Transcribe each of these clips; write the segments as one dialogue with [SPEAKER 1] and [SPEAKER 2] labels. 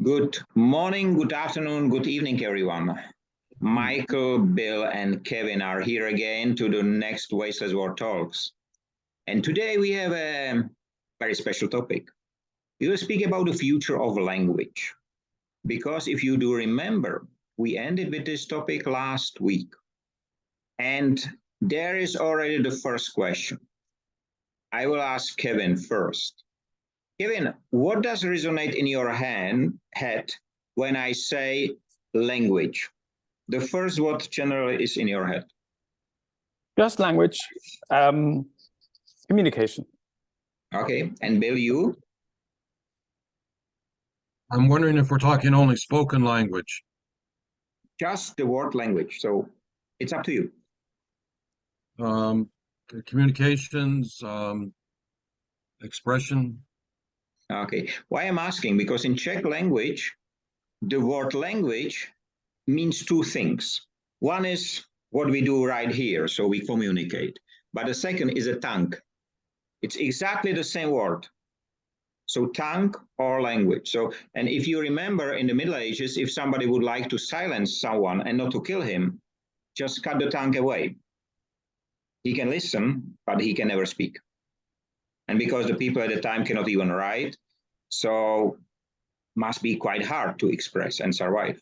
[SPEAKER 1] Good morning, good afternoon, good evening, everyone. Michael, Bill, and Kevin are here again to the next Voiceless World Talks. And today we have a very special topic. We will speak about the future of language. Because if you do remember, we ended with this topic last week. And there is already the first question. I will ask Kevin first. Kevin, what does resonate in your head when I say language? The first what generally is in your head?
[SPEAKER 2] Just language, communication.
[SPEAKER 1] Okay, and Bill, you?
[SPEAKER 3] I'm wondering if we're talking only spoken language.
[SPEAKER 1] Just the word language, so it's up to you.
[SPEAKER 3] Communications, expression.
[SPEAKER 1] Okay, why I'm asking, because in Czech language, the word language means two things. One is what we do right here, so we communicate. But the second is a tongue. It's exactly the same word. So tongue or language. So, and if you remember in the Middle Ages, if somebody would like to silence someone and not to kill him, just cut the tongue away. He can listen, but he can never speak. And because the people at the time cannot even write, so must be quite hard to express and survive.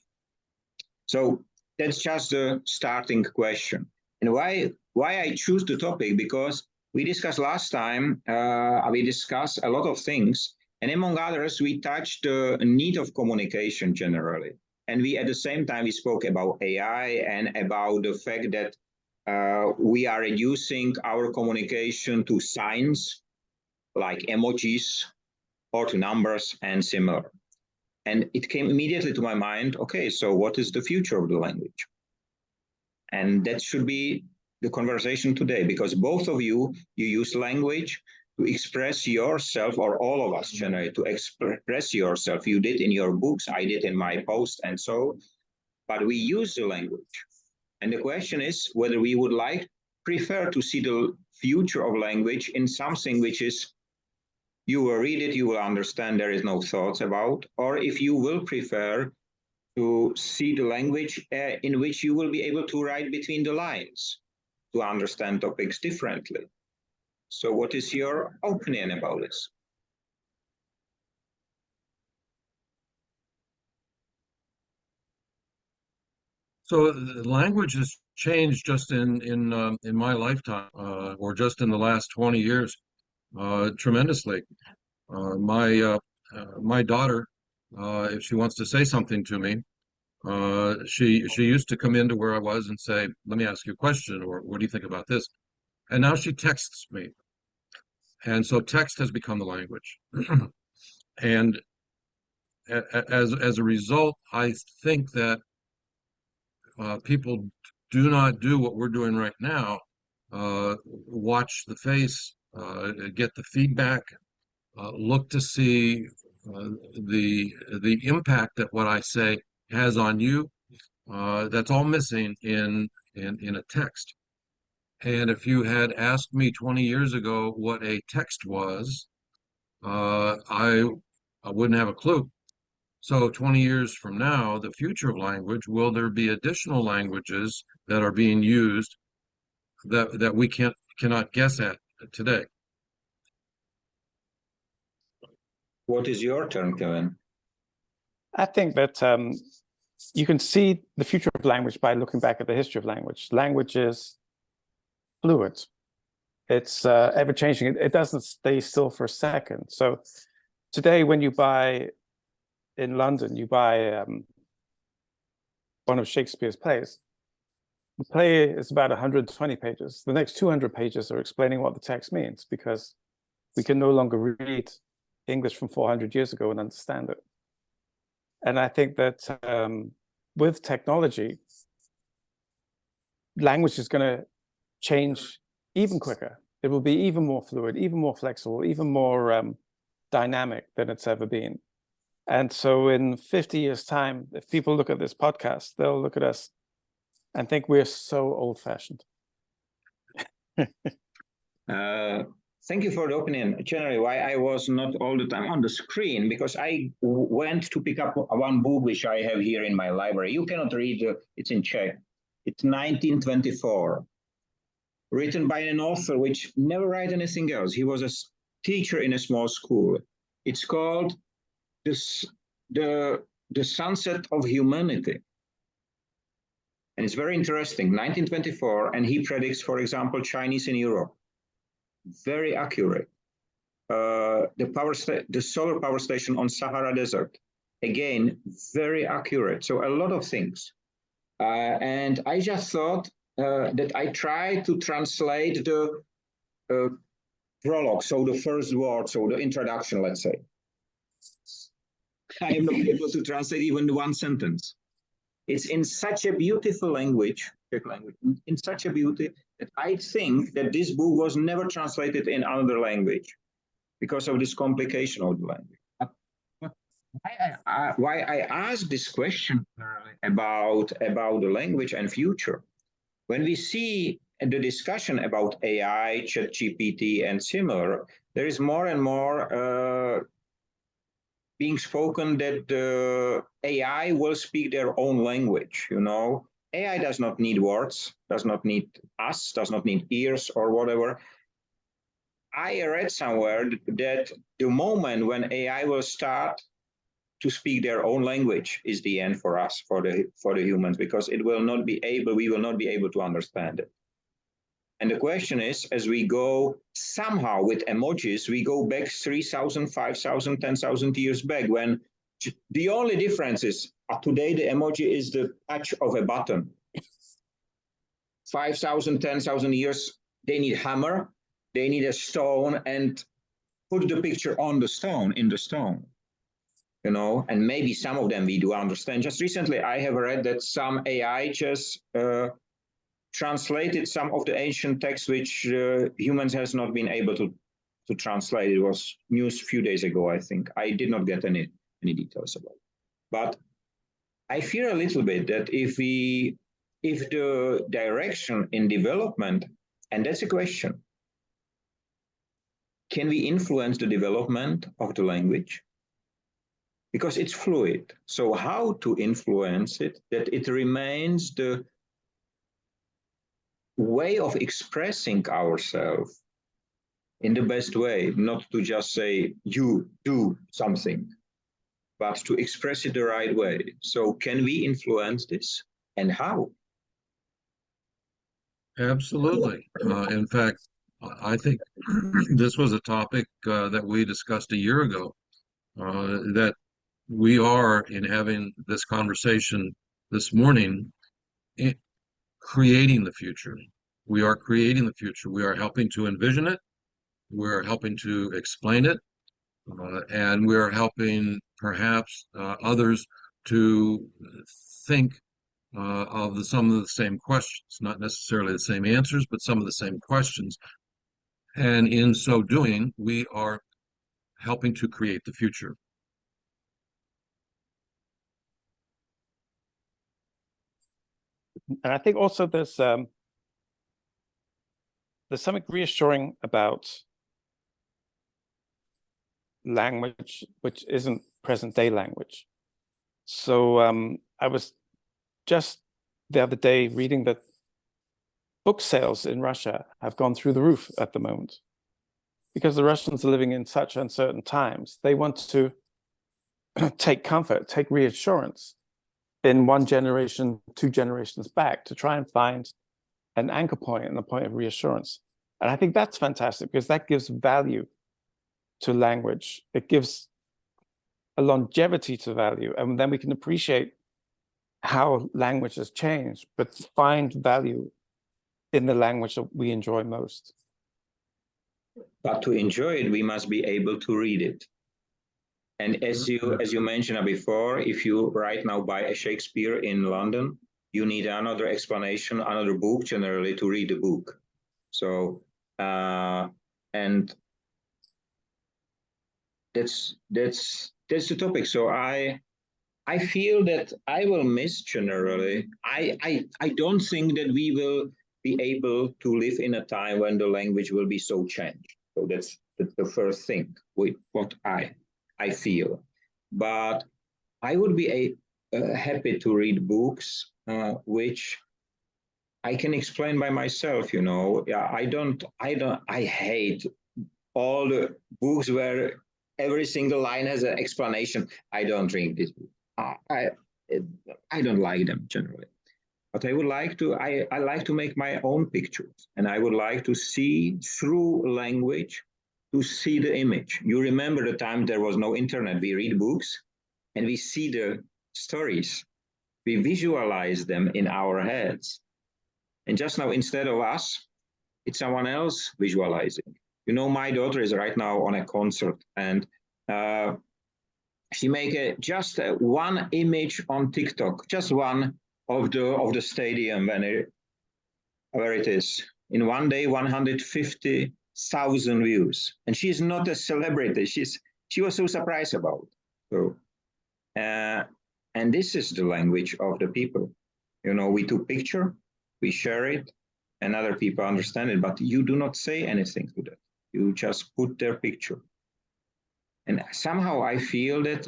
[SPEAKER 1] So that's just the starting question. And why I choose the topic, because we discussed last time, we discussed a lot of things, and among others, we touched the need of communication generally. And we, at the same time, we spoke about AI and about the fact that we are reducing our communication to signs like emojis or to numbers and similar. And it came immediately to my mind, okay, so what is the future of the language? And that should be the conversation today, because both of you use language to express yourself, or all of us generally, to express yourself. You did in your books, I did in my post, and so, but we use the language. And the question is whether we would prefer to see the future of language in something which is, you will read it, you will understand, there is no thoughts about, or if you will prefer to see the language in which you will be able to write between the lines, to understand topics differently. So what is your opinion about this?
[SPEAKER 3] So language has changed just in my lifetime, or just in the last 20 years, tremendously. My daughter, if she wants to say something to me, she used to come into where I was and say, "Let me ask you a question," or "What do you think about this?" And now she texts me, and so text has become the language. And as a result, I think that people do not do what we're doing right now. Watch the face, get the feedback, look to see the impact that what I say has on you. That's all missing in a text. And if you had asked me 20 years ago what a text was, I wouldn't have a clue. So 20 years from now, the future of language, will there be additional languages that are being used that we cannot guess at today?
[SPEAKER 1] What is your turn, Kevin?
[SPEAKER 2] I think that you can see the future of language by looking back at the history of language. Language is fluid. It's ever-changing. It doesn't stay still for a second. So today, when you buy in London, you buy one of Shakespeare's plays. The play is about 120 pages. The next 200 pages are explaining what the text means, because we can no longer read English from 400 years ago and understand it. And I think that with technology, language is going to change even quicker. It will be even more fluid, even more flexible, even more dynamic than it's ever been. And so in 50 years' time, if people look at this podcast, they'll look at us and think we're so old-fashioned.
[SPEAKER 1] Thank you for the opinion. Generally, why I was not all the time on the screen, because I went to pick up one book which I have here in my library. You cannot read, it's in Czech. It's 1924, written by an author which never write anything else. He was a teacher in a small school. It's called the Sunset of Humanity. And it's very interesting, 1924, and he predicts, for example, Chinese in Europe. Very accurate. The solar power station on Sahara Desert, again, very accurate. So a lot of things. And I just thought that I tried to translate the prologue, so the first word, so the introduction, let's say. I am not able to translate even one sentence. It's in such a beautiful language, in such a beauty, that I think that this book was never translated in another language because of this complication of the language. Why I ask this question about the language and future, when we see the discussion about AI, ChatGPT, and similar, there is more and more being spoken that the AI will speak their own language, you know. AI does not need words, does not need us, does not need ears or whatever. I read somewhere that the moment when AI will start to speak their own language is the end for us, for the humans, because we will not be able to understand it. And the question is, as we go somehow with emojis, we go back 3,000, 5,000, 10,000 years back, when the only difference is today the emoji is the touch of a button. 5,000, 10,000 years, they need hammer, they need a stone, and put the picture on the stone, in the stone. You know, and maybe some of them we do understand. Just recently, I have read that some AI just translated some of the ancient texts which humans has not been able to translate. It was news a few days ago, I think. I did not get any details about it. But I fear a little bit that if the direction in development, and that's a question, can we influence the development of the language? Because it's fluid. So how to influence it, that it remains the way of expressing ourselves in the best way, not to just say, you do something, but to express it the right way. So can we influence this, and how?
[SPEAKER 3] Absolutely. In fact, I think this was a topic that we discussed a year ago, that we are, in having this conversation this morning, creating the future. We are creating the future. We are helping to envision it. We're helping to explain it. And we're helping perhaps others to think of some of the same questions, not necessarily the same answers, but some of the same questions. And in so doing, we are helping to create the future.
[SPEAKER 2] And I think also there's something reassuring about language which isn't present day language. So I was just the other day reading that book sales in Russia have gone through the roof at the moment, because the Russians are living in such uncertain times. They want to take comfort, take reassurance in one generation, 2 generations back, to try and find an anchor point and a point of reassurance. And I think that's fantastic, because that gives value to language. It gives a longevity to value, and then we can appreciate how language has changed, but find value in the language that we enjoy most.
[SPEAKER 1] But to enjoy it, we must be able to read it. And as you mentioned before, if you right now buy a Shakespeare in London, you need another explanation, another book generally to read the book. So and that's the topic. So I feel that I will miss generally. I don't think that we will be able to live in a time when the language will be so changed. So that's the first thing with what I feel. But I would be happy to read books which I can explain by myself. You know, yeah, I hate all the books where every single line has an explanation. I don't read this book. I don't like them generally. But I would like to, I like to make my own pictures, and I would like to see through language to see the image. You remember the time there was no internet, we read books and we see the stories. We visualize them in our heads. And just now, instead of us, it's someone else visualizing. You know, my daughter is right now on a concert, and she make just one image on TikTok, just one of the stadium where it is. In one day, 150,000 views, and she's not a celebrity. She was so surprised about it. So, and this is the language of the people. You know, we took picture, we share it, and other people understand it. But you do not say anything to that. You just put their picture. And somehow I feel that,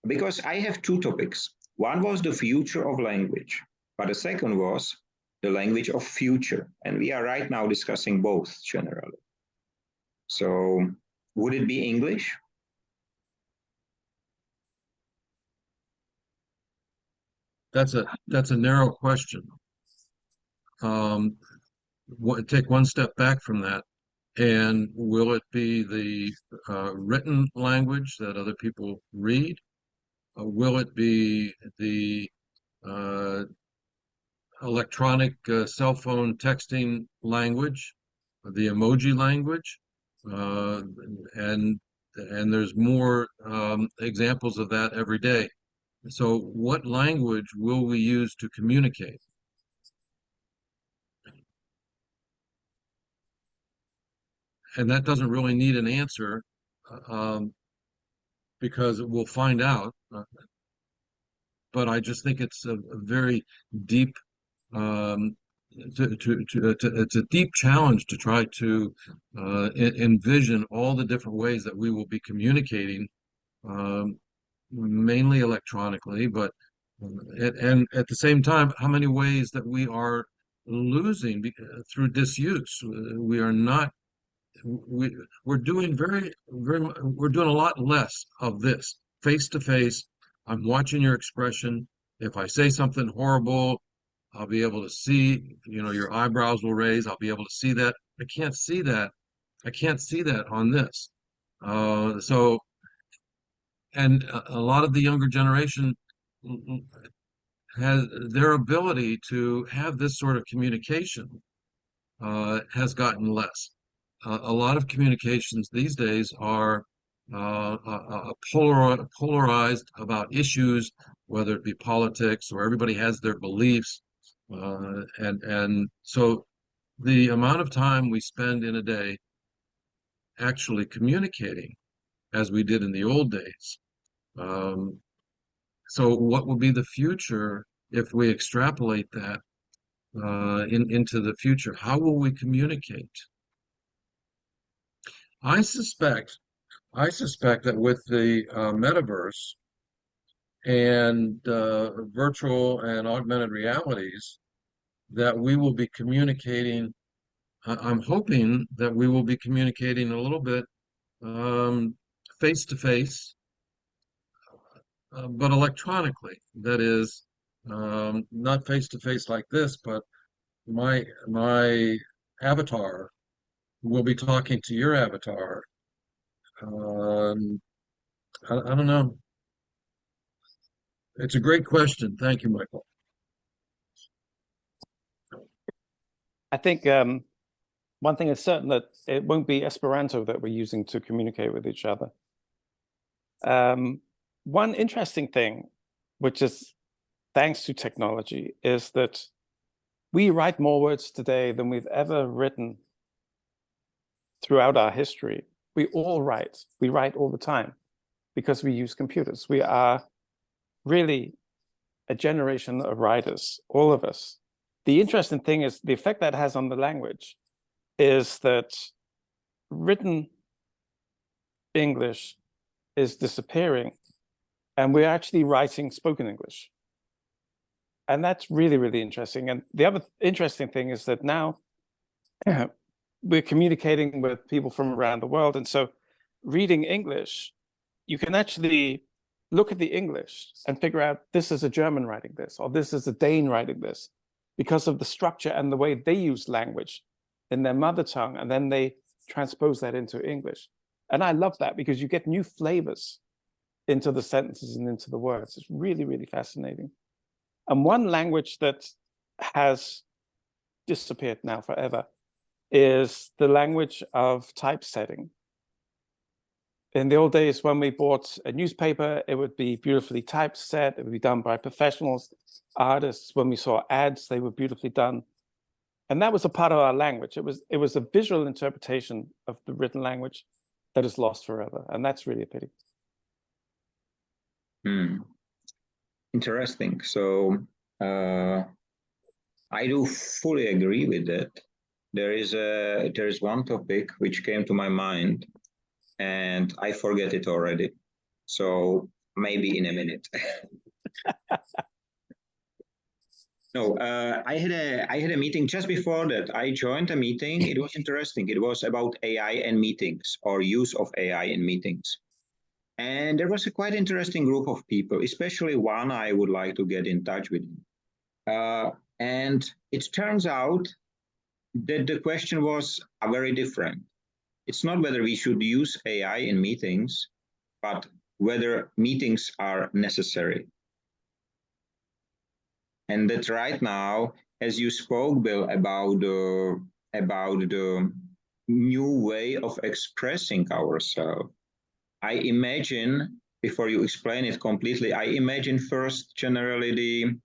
[SPEAKER 1] because I have two topics. One was the future of language, but the second was the language of future. And we are right now discussing both generally. So would it be English?
[SPEAKER 3] That's a narrow question. Take one step back from that. And will it be the written language that other people read? Will it be the electronic cell phone texting language, the emoji language? And there's more examples of that every day. So what language will we use to communicate? And that doesn't really need an answer, because we'll find out. But I just think it's a very deep, it's a deep challenge to try to envision all the different ways that we will be communicating, mainly electronically, but and at the same time, how many ways that we are losing through disuse. We are not. We're doing we're doing a lot less of this face to face. I'm watching your expression. If I say something horrible, I'll be able to see, you know, your eyebrows will raise. I'll be able to see that. I can't see that. I can't see that on this. So, and a lot of the younger generation has their ability to have this sort of communication has gotten less. A lot of communications these days are polarized about issues, whether it be politics or everybody has their beliefs. And so the amount of time we spend in a day actually communicating, as we did in the old days. So what will be the future if we extrapolate that into the future? How will we communicate? I suspect that with the metaverse and virtual and augmented realities, that we will be communicating. I'm hoping that we will be communicating a little bit face to face, but electronically. That is, not face to face like this, but my avatar will be talking to your avatar. I don't know. It's a great question. Thank you, Michael.
[SPEAKER 2] I think one thing is certain, that it won't be Esperanto that we're using to communicate with each other. One interesting thing, which is thanks to technology, is that we write more words today than we've ever written throughout our history. We all write. We write all the time because we use computers. We are really a generation of writers, all of us. The interesting thing is the effect that has on the language is that written English is disappearing, and we're actually writing spoken English. And that's really, really interesting. And the other interesting thing is that now we're communicating with people from around the world. And so reading English, you can actually look at the English and figure out this is a German writing this, or this is a Dane writing this, because of the structure and the way they use language in their mother tongue, and then they transpose that into English. And I love that because you get new flavors into the sentences and into the words. It's really, really fascinating. And one language that has disappeared now forever is the language of typesetting. In the old days, when we bought a newspaper, it would be beautifully typeset. It would be done by professionals, artists. When we saw ads, they were beautifully done. And that was a part of our language. It was a visual interpretation of the written language that is lost forever. And that's really a pity.
[SPEAKER 1] Interesting. So I do fully agree with that. There is one topic which came to my mind, and I forget it already. So maybe in a minute. No, I had a meeting just before that. I joined a meeting. It was interesting. It was about AI and meetings, or use of AI in meetings. And there was a quite interesting group of people, especially one I would like to get in touch with. And it turns out that the question was very different. It's not whether we should use AI in meetings, but whether meetings are necessary. And that right now, as you spoke, Bill, about the new way of expressing ourselves, I imagine, before you explain it completely, I imagine first generally the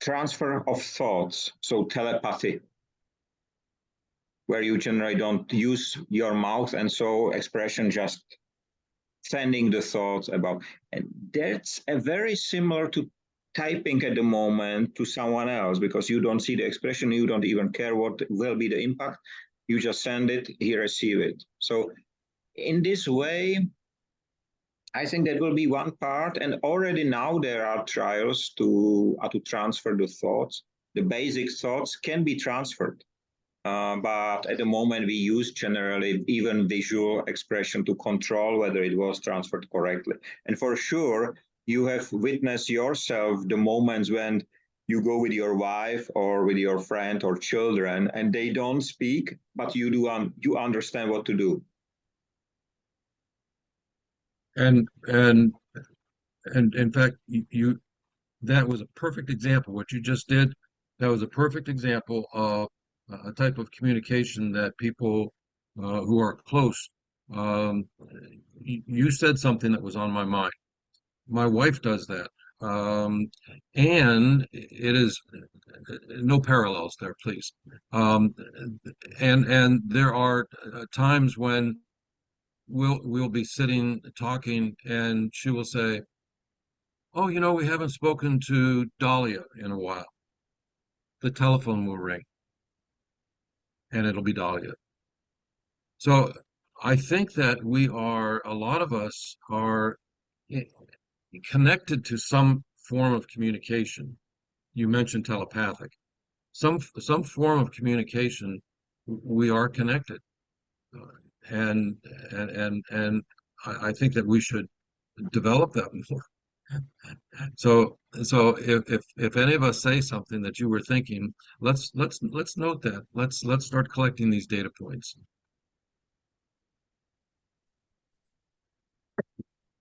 [SPEAKER 1] transfer of thoughts, so telepathy, where you generally don't use your mouth, and so expression just sending the thoughts about. And that's a very similar to typing at the moment to someone else, because you don't see the expression, you don't even care what will be the impact, you just send it, he receive it. So in this way, I think that will be one part, and already now there are trials to transfer the thoughts. The basic thoughts can be transferred, but at the moment we use generally even visual expression to control whether it was transferred correctly. And for sure, you have witnessed yourself the moments when you go with your wife or with your friend or children, and they don't speak, but you understand what to do.
[SPEAKER 3] And in fact, that was a perfect example. What you just did, that was a perfect example of a type of communication that people who are close. You said something that was on my mind. My wife does that, and it is no parallels there, please. And there are times when we'll be sitting talking, and she will say, "Oh, you know, we haven't spoken to Dahlia in a while." The telephone will ring, and it'll be Dahlia. So I think that a lot of us are connected to some form of communication. You mentioned telepathic. Some form of communication, we are connected. And I think that we should develop that more. So if any of us say something that you were thinking, let's note that. Let's start collecting these data points.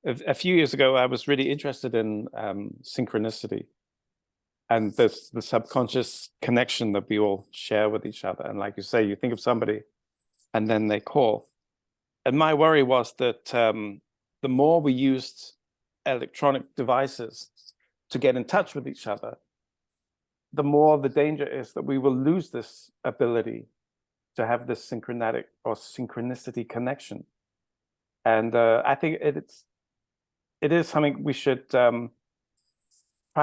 [SPEAKER 2] A few years ago, I was really interested in synchronicity and the subconscious connection that we all share with each other. And like you say, you think of somebody and then they call. And my worry was that the more we used electronic devices to get in touch with each other, the more the danger is that we will lose this ability to have this synchronicity connection. And I think it is something we should try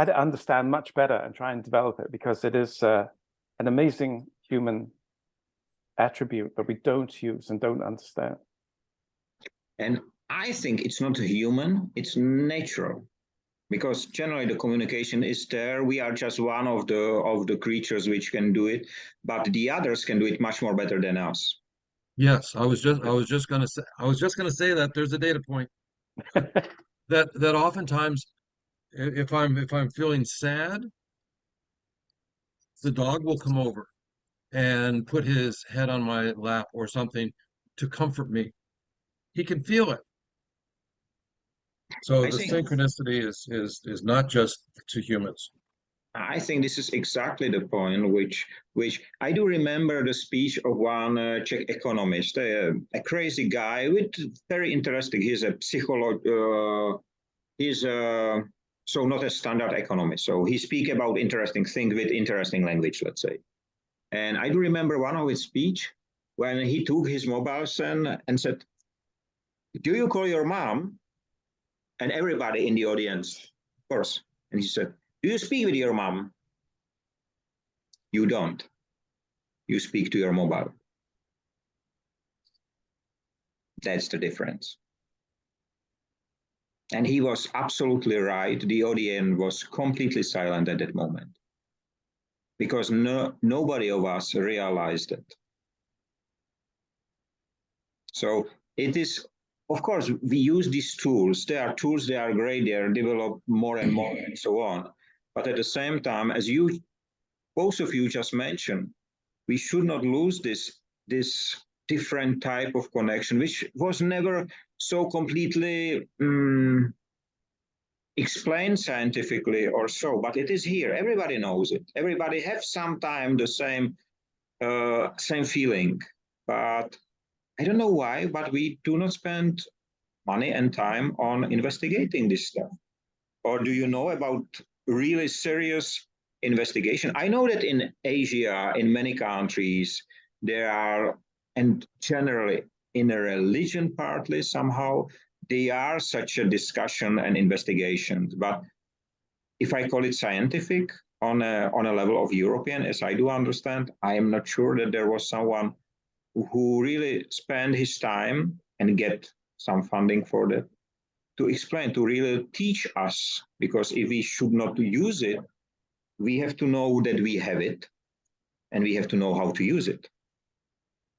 [SPEAKER 2] to understand much better and try and develop it, because it is an amazing human attribute that we don't use and don't understand.
[SPEAKER 1] And I think it's not human, it's natural. Because generally the communication is there. We are just one of the creatures which can do it, but the others can do it much more better than us.
[SPEAKER 3] Yes, I was just gonna say that there's a data point that oftentimes if I'm feeling sad, the dog will come over and put his head on my lap or something to comfort me. He can feel it. So
[SPEAKER 1] I
[SPEAKER 3] the
[SPEAKER 1] think
[SPEAKER 3] synchronicity is not just to humans.
[SPEAKER 1] I think this is exactly the point which I do remember the speech of one Czech economist, a crazy guy with very interesting. He's a psychologist. He's so not a standard economist. So he speak about interesting things with interesting language, let's say. And I do remember one of his speech when he took his mobile and said, "Do you call your mom?" And everybody in the audience, of course. And he said, "Do you speak with your mom?" You don't. You speak to your mobile. That's the difference. And he was absolutely right. The audience was completely silent at that moment because nobody of us realized it. So it is, of course, we use these tools. They are tools, they are great, they are developed more and more and so on. But at the same time, as you, both of you just mentioned, we should not lose this different type of connection, which was never so completely explained scientifically or so, but it is here. Everybody knows it. Everybody has sometime the same feeling, but I don't know why, but we do not spend money and time on investigating this stuff. Or do you know about really serious investigation? I know that in Asia, in many countries, there are, and generally in a religion partly somehow, there are such a discussion and investigations. But if I call it scientific on a level of European, as I do understand, I am not sure that there was someone who really spend his time and get some funding for that to explain, to really teach us, because if we should not use it, we have to know that we have it and we have to know how to use it.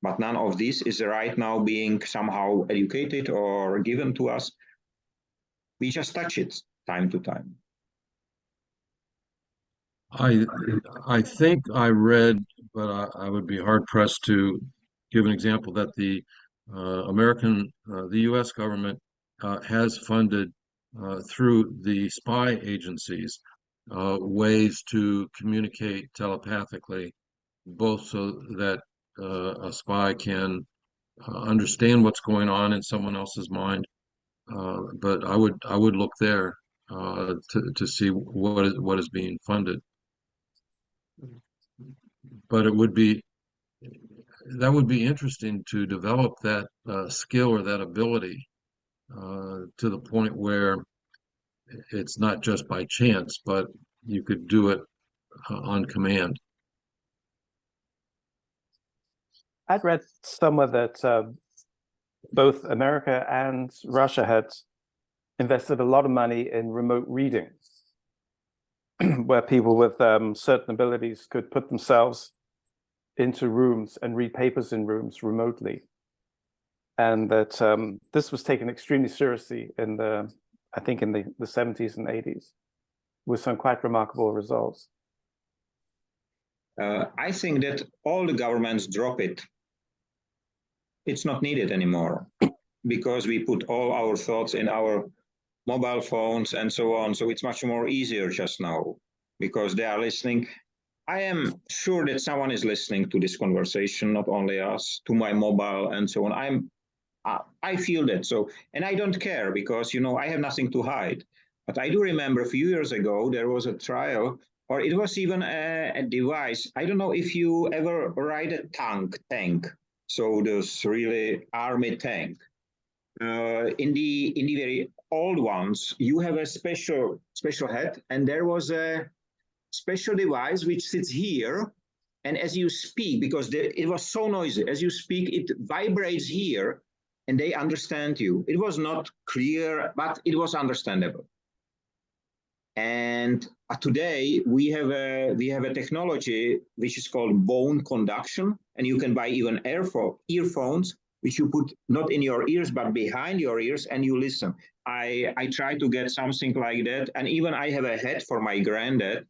[SPEAKER 1] But none of this is right now being somehow educated or given to us. We just touch it time to time.
[SPEAKER 3] I think I read, but I would be hard pressed to give an example that the U.S. government has funded through the spy agencies ways to communicate telepathically, both so that a spy can understand what's going on in someone else's mind. But I would look there to see what is being funded. But it would be that would be interesting to develop that skill or that ability to the point where it's not just by chance, but you could do it on command.
[SPEAKER 2] I'd read somewhere that both America and Russia had invested a lot of money in remote reading, where people with certain abilities could put themselves into rooms and read papers in rooms remotely. And that this was taken extremely seriously in I think in the 70s and 80s, with some quite remarkable results.
[SPEAKER 1] I think that all the governments drop it. It's not needed anymore because we put all our thoughts in our mobile phones and so on. So it's much more easier just now because they are listening. I am sure that someone is listening to this conversation, not only us, to my mobile and so on. I feel that. So, and I don't care because, you know, I have nothing to hide. But I do remember a few years ago, there was a trial, or it was even a device. I don't know if you ever ride a tank. So this really army tank. In the very old ones, you have a special head, and there was a special device which sits here. And as you speak, because it was so noisy, as you speak, it vibrates here. and they understand you. It was not clear, but it was understandable. And today we have a technology which is called bone conduction, and you can buy even earphones which you put not in your ears but behind your ears, and you listen. I try to get something like that, and even I have a head for my granddad,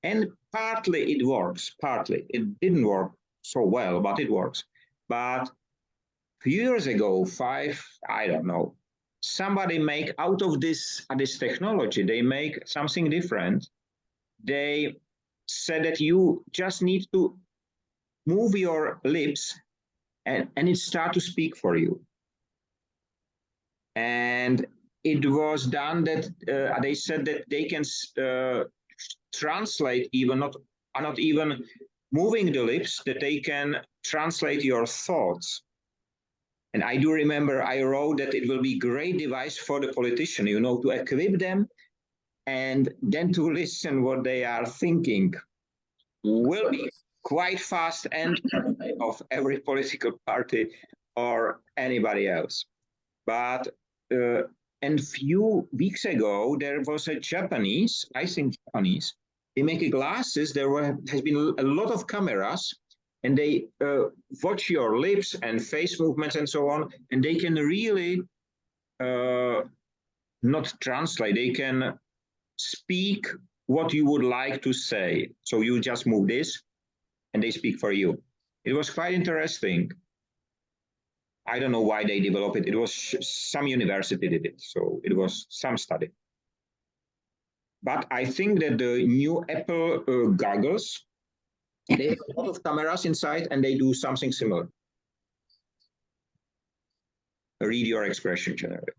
[SPEAKER 1] and partly it works. Partly it didn't work so well, but it works. But a few years ago, I don't know, somebody make out of this technology, they make something different. They said that you just need to move your lips and it start to speak for you. And it was done that they said that they can translate, even not even moving the lips, that they can translate your thoughts. And I do remember I wrote that it will be a great device for the politician, you know, to equip them and then to listen what they are thinking. Will be quite fast and of every political party or anybody else. But and few weeks ago, there was a Japanese, they make glasses, has been a lot of cameras, and they watch your lips and face movements and so on, and they can really not translate, they can speak what you would like to say. So you just move this, and they speak for you. It was quite interesting. I don't know why they developed it. It was some university did it, so it was some study. But I think that the new Apple goggles, they have a lot of cameras inside, and they do something similar. Read your expression generally.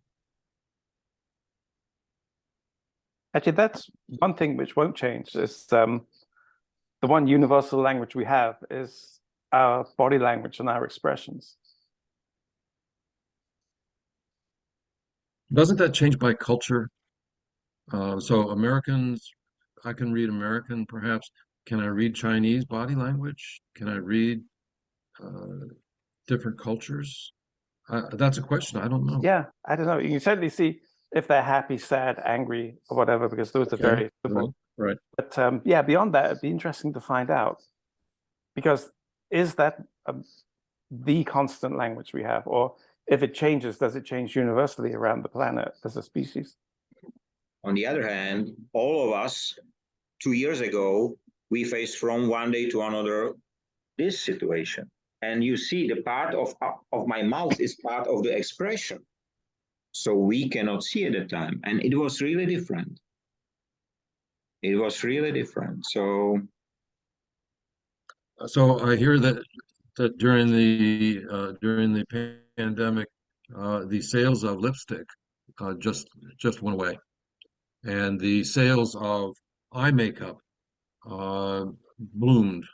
[SPEAKER 2] Actually, that's one thing which won't change. Is the one universal language we have is our body language and our expressions.
[SPEAKER 3] Doesn't that change by culture? So Americans, I can read American perhaps. Can I read Chinese body language? Can I read different cultures? That's a question. I don't know.
[SPEAKER 2] Yeah, I don't know. You can certainly see if they're happy, sad, angry, or whatever, because those are very different.
[SPEAKER 3] Right.
[SPEAKER 2] But yeah, beyond that, it'd be interesting to find out. Because is that the constant language we have? Or if it changes, does it change universally around the planet as a species?
[SPEAKER 1] On the other hand, all of us, 2 years ago, we faced from one day to another this situation. And you see the part of my mouth is part of the expression. So we cannot see at the time. And it was really different. It was really different. So
[SPEAKER 3] I hear that during the pandemic, the sales of lipstick just went away, and the sales of eye makeup bloomed.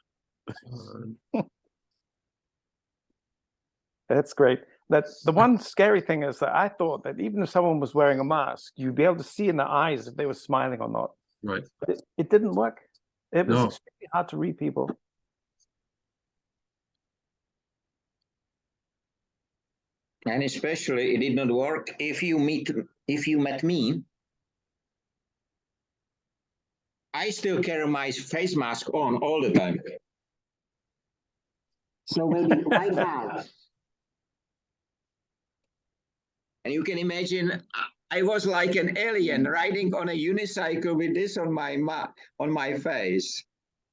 [SPEAKER 2] That's great. That's the one scary thing is that I thought that even if someone was wearing a mask, you'd be able to see in their eyes if they were smiling or not.
[SPEAKER 3] Right.
[SPEAKER 2] But it didn't work. It was
[SPEAKER 3] No.
[SPEAKER 2] extremely hard to read people.
[SPEAKER 1] And especially it did not work if you met me. I still carry my face mask on all the time. So maybe quite hard. And you can imagine I was like an alien riding on a unicycle with this on my face.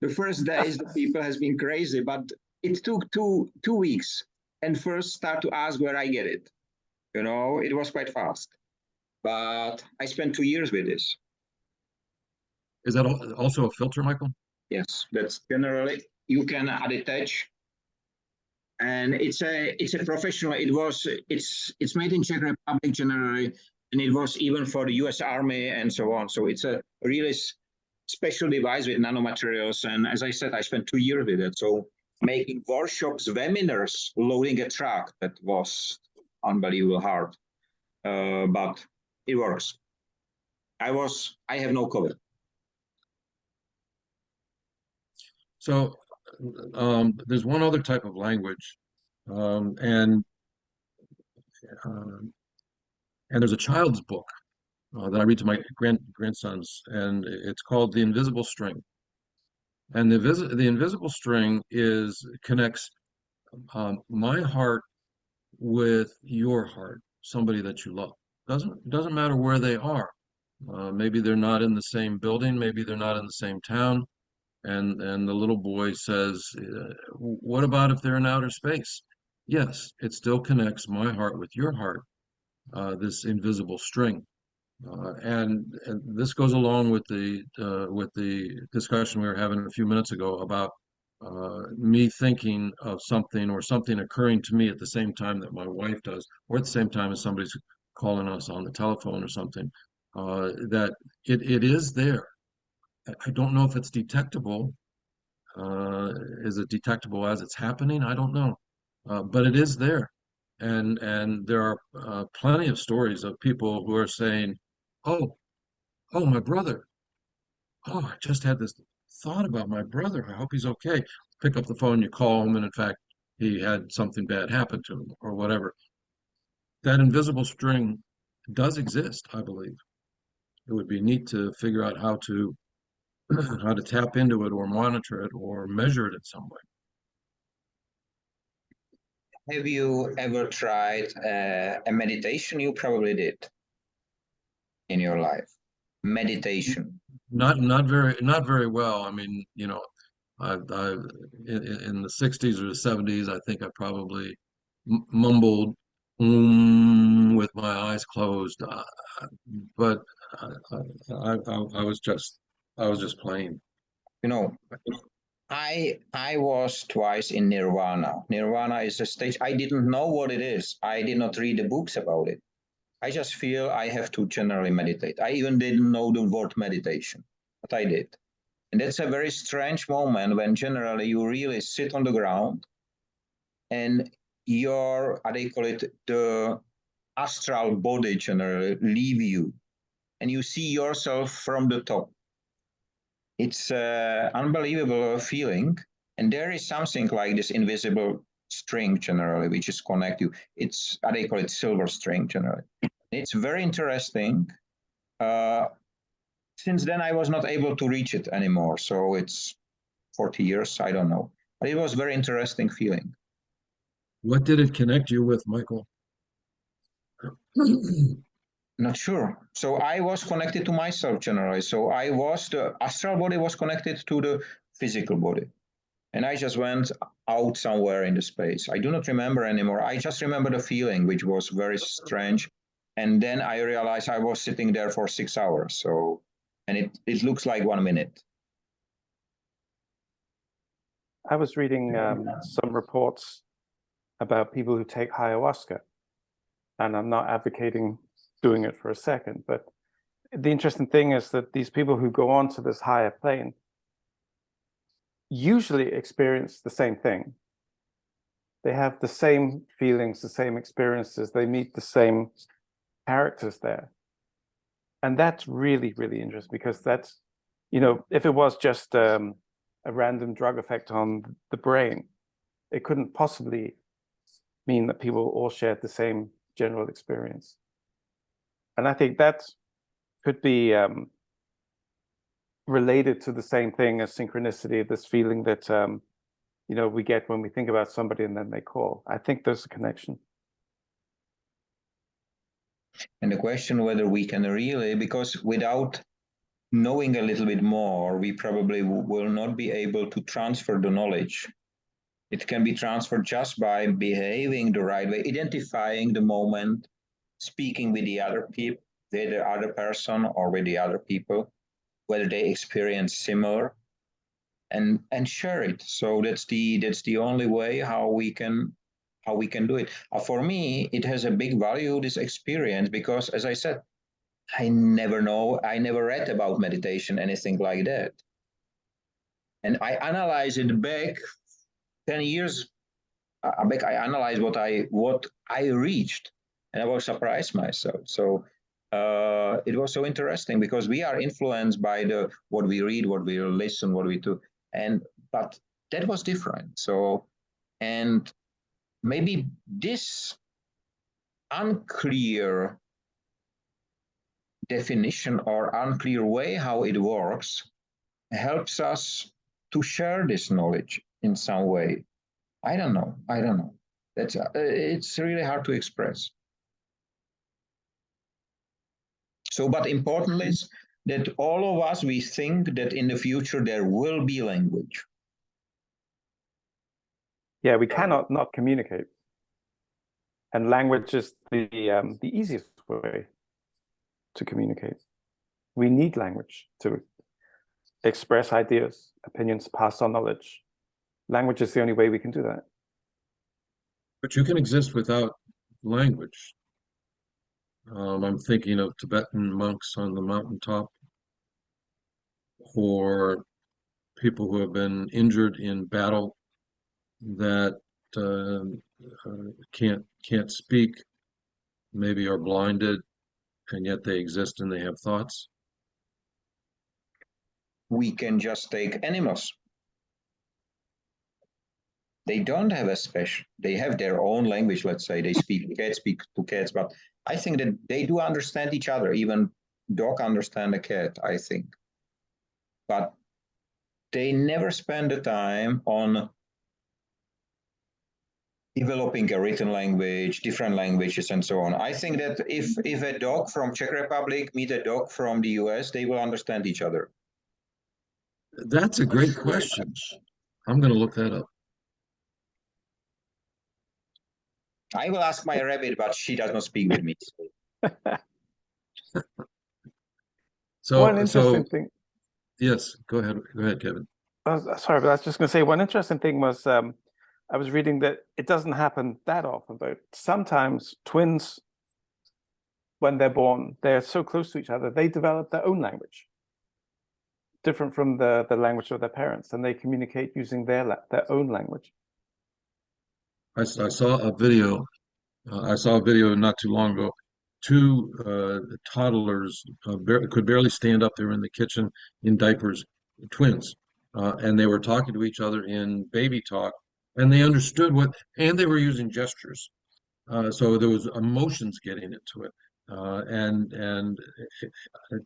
[SPEAKER 1] The first days the people has been crazy, but it took two weeks and first start to ask where I get it. You know, it was quite fast. But I spent 2 years with this.
[SPEAKER 3] Is that also a filter, Michael?
[SPEAKER 1] Yes, that's generally you can attach, and it's a professional. It's made in Czech Republic generally, and it was even for the U.S. Army and so on. So it's a really special device with nanomaterials. And as I said, I spent 2 years with it. So making workshops, webinars, loading a truck, that was unbelievable hard, but it works. I have no COVID.
[SPEAKER 3] So there's one other type of language, and and there's a child's book that I read to my grandsons, and it's called The Invisible String. And the invisible string connects my heart with your heart, somebody that you love. Doesn't matter where they are. Maybe they're not in the same building, maybe they're not in the same town. And the little boy says, "What about if they're in outer space?" Yes, it still connects my heart with your heart, this invisible string. And this goes along with the discussion we were having a few minutes ago about me thinking of something or something occurring to me at the same time that my wife does, or at the same time as somebody's calling us on the telephone or something. That it is there. I don't know if it's detectable. Is it detectable as it's happening? I don't know, but it is there. And there are plenty of stories of people who are saying, "Oh, oh, my brother. Oh, I just had this thought about my brother. I hope he's okay." Pick up the phone, you call him, and in fact, he had something bad happen to him or whatever. That invisible string does exist, I believe. It would be neat to figure out how to how to tap into it or monitor it or measure it in some way.
[SPEAKER 1] Have you ever tried a meditation? You probably did in your life. Meditation.
[SPEAKER 3] Not very well. I mean, you know, I in the 60s or the 70s, I think I probably mumbled with my eyes closed, but I was just playing.
[SPEAKER 1] You know, I was twice in Nirvana. Nirvana is a stage. I didn't know what it is. I did not read the books about it. I just feel I have to generally meditate. I even didn't know the word meditation, but I did. And that's a very strange moment when generally you really sit on the ground and your, how do you call it, the astral body generally leave you and you see yourself from the top. It's an unbelievable feeling. And there is something like this invisible string generally, which is connect you. It's, how do you call it, silver string generally. It's very interesting. Since then, I was not able to reach it anymore. So it's 40 years, I don't know. But it was a very interesting feeling.
[SPEAKER 3] What did it connect you with, Michael?
[SPEAKER 1] Not sure. So I was connected to myself generally. So the astral body was connected to the physical body. And I just went out somewhere in the space. I do not remember anymore. I just remember the feeling, which was very strange. And then I realized I was sitting there for 6 hours. So, and it looks like 1 minute.
[SPEAKER 2] I was reading some reports about people who take ayahuasca, and I'm not advocating doing it for a second, but the interesting thing is that these people who go on to this higher plane usually experience the same thing. They have the same feelings, the same experiences, they meet the same characters there. And that's really, really interesting because that's, you know, if it was just a random drug effect on the brain, it couldn't possibly mean that people all shared the same general experience. And I think that could be related to the same thing as synchronicity, this feeling that, you know, we get when we think about somebody and then they call. I think there's a connection.
[SPEAKER 1] And the question whether we can really, because without knowing a little bit more, we probably will not be able to transfer the knowledge. It can be transferred just by behaving the right way, identifying the moment, speaking with the other people, with the other person or with the other people, whether they experience similar, and share it. So that's the only way how we can do it. For me, it has a big value, this experience, because as I said, I never read about meditation, anything like that. And I analyze it back 10 years back. I analyzed what I reached, and I was surprised myself. So it was so interesting because we are influenced by what we read, what we listen, what we do, but that was different. So, and maybe this unclear definition or unclear way how it works helps us to share this knowledge in some way. I don't know. That's it's really hard to express. So, but important is that all of us, we think that in the future there will be language.
[SPEAKER 2] Yeah, we cannot not communicate. And language is the easiest way to communicate. We need language to express ideas, opinions, pass on knowledge. Language is the only way we can do that.
[SPEAKER 3] But you can exist without language. I'm thinking of Tibetan monks on the mountaintop, or people who have been injured in battle that can't speak, maybe are blinded, and yet they exist and they have thoughts.
[SPEAKER 1] We can just take animals. They don't have a special, they have their own language, let's say. Cats speak to cats, but I think that they do understand each other. Even dog understand a cat, I think. But they never spend the time on developing a written language, different languages, and so on. I think that if a dog from Czech Republic meet a dog from the US, they will understand each other.
[SPEAKER 3] That's a great question. I'm going to look that up.
[SPEAKER 1] I will ask my rabbit, but she does not speak with me.
[SPEAKER 2] One interesting thing.
[SPEAKER 3] Yes, go ahead, Kevin.
[SPEAKER 2] Sorry, but I was just going to say one interesting thing was I was reading that it doesn't happen that often, but sometimes twins, when they're born, they're so close to each other, they develop their own language, different from the language of their parents, and they communicate using their own language.
[SPEAKER 3] I saw a video. I saw a video not too long ago. Two toddlers could barely stand up. They were in the kitchen in diapers, twins, and they were talking to each other in baby talk, and they understood and they were using gestures. So there was emotions getting into it, and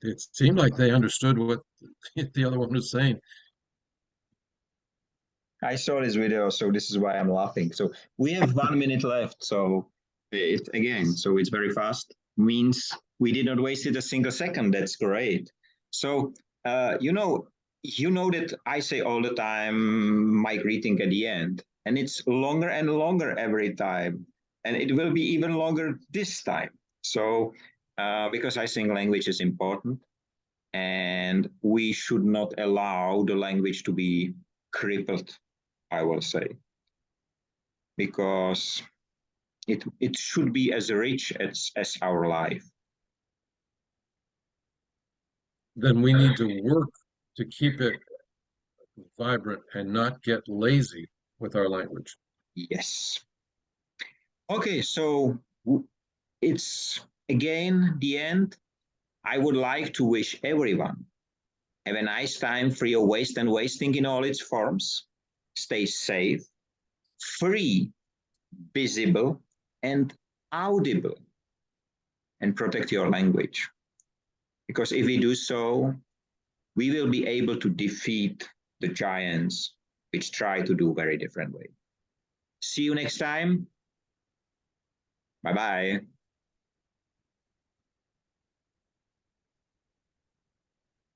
[SPEAKER 3] it seemed like they understood what the other one was saying.
[SPEAKER 1] I saw this video, so this is why I'm laughing. So we have 1 minute left. So it's very fast. Means we did not waste it a single second. That's great. So you know that I say all the time my greeting at the end, and it's longer and longer every time, and it will be even longer this time. So because I think language is important, and we should not allow the language to be crippled, I will say, because it should be as rich as our life.
[SPEAKER 3] Then we need to work to keep it vibrant and not get lazy with our language.
[SPEAKER 1] Yes. Okay, so it's again the end. I would like to wish everyone have a nice time free of waste and wasting in all its forms. Stay safe, free, visible, and audible, and protect your language. Because if we do so, we will be able to defeat the giants which try to do very different way. See you next time. Bye-bye.